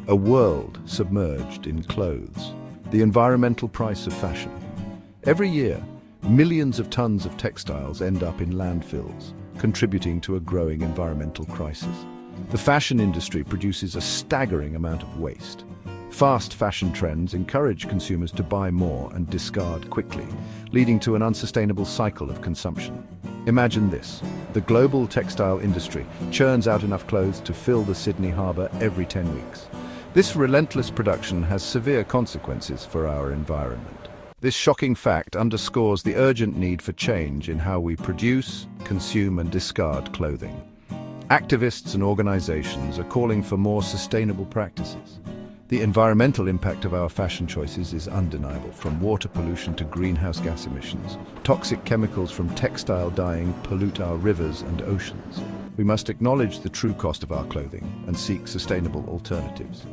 A world submerged in clothes. The environmental price of fashion. Every year, millions of tons of textiles end up in landfills, contributing to a growing environmental crisis. The fashion industry produces a staggering amount of waste. Fast fashion trends encourage consumers to buy more and discard quickly, leading to an unsustainable cycle of consumption. Imagine this: the global textile industry churns out enough clothes to fill the Sydney harbour every 10 weeks. This relentless production has severe consequences for our environment. This shocking fact underscores the urgent need for change in how we produce, consume and discard clothing. Activists and organizations are calling for more sustainable practices. The environmental impact of our fashion choices is undeniable, from water pollution to greenhouse gas emissions. Toxic chemicals from textile dyeing pollute our rivers and oceans. We must acknowledge the true cost of our clothing and seek sustainable alternatives.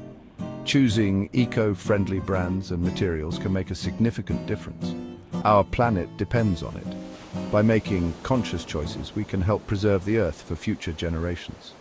Choosing eco-friendly brands and materials can make a significant difference. Our planet depends on it. By making conscious choices, we can help preserve the Earth for future generations.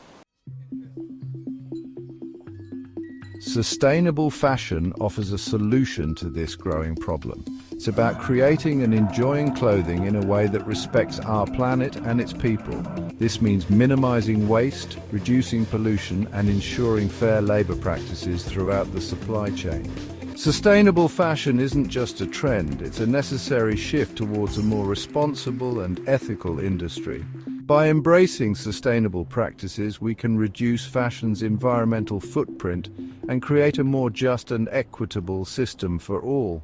Sustainable fashion offers a solution to this growing problem. It's about creating and enjoying clothing in a way that respects our planet and its people. This means minimizing waste, reducing pollution, and ensuring fair labor practices throughout the supply chain. Sustainable fashion isn't just a trend, it's a necessary shift towards a more responsible and ethical industry. By embracing sustainable practices, we can reduce fashion's environmental footprint and create a more just and equitable system for all.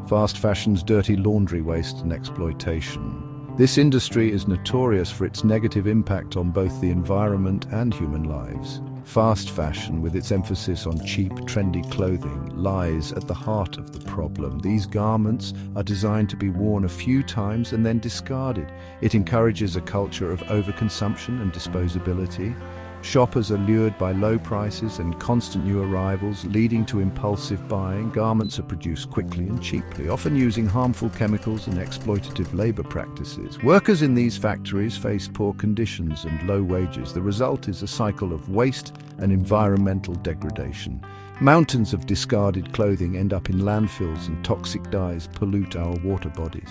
Fast fashion's dirty laundry waste and exploitation. This industry is notorious for its negative impact on both the environment and human lives. Fast fashion, with its emphasis on cheap, trendy clothing, lies at the heart of the problem. These garments are designed to be worn a few times and then discarded. It encourages a culture of overconsumption and disposability. Shoppers are lured by low prices and constant new arrivals, leading to impulsive buying. Garments are produced quickly and cheaply, often using harmful chemicals and exploitative labor practices. Workers in these factories face poor conditions and low wages. The result is a cycle of waste and environmental degradation. Mountains of discarded clothing end up in landfills, and toxic dyes pollute our water bodies.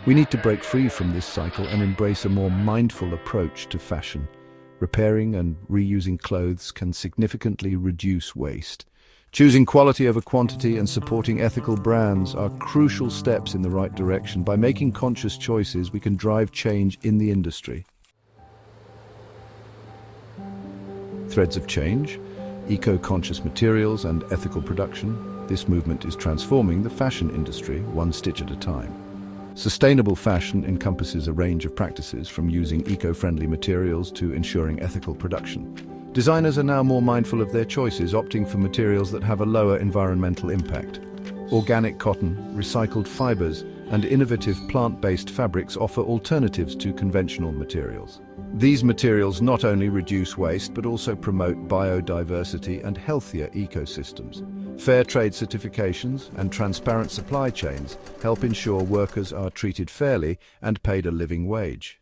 We need to break free from this cycle and embrace a more mindful approach to fashion. Repairing and reusing clothes can significantly reduce waste. Choosing quality over quantity and supporting ethical brands are crucial steps in the right direction. By making conscious choices, we can drive change in the industry. Threads of change, eco-conscious materials and ethical production. This movement is transforming the fashion industry one stitch at a time. Sustainable fashion encompasses a range of practices, from using eco-friendly materials to ensuring ethical production. Designers are now more mindful of their choices, opting for materials that have a lower environmental impact. Organic cotton, recycled fibers, and innovative plant-based fabrics offer alternatives to conventional materials. These materials not only reduce waste but also promote biodiversity and healthier ecosystems. Fair trade certifications and transparent supply chains help ensure workers are treated fairly and paid a living wage.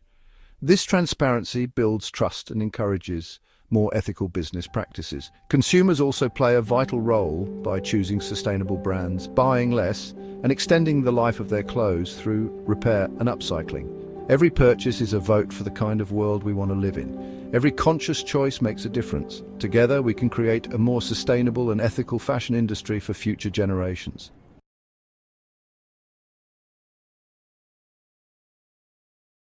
This transparency builds trust and encourages more ethical business practices. Consumers also play a vital role by choosing sustainable brands, buying less, and extending the life of their clothes through repair and upcycling. Every purchase is a vote for the kind of world we want to live in. Every conscious choice makes a difference. Together, we can create a more sustainable and ethical fashion industry for future generations.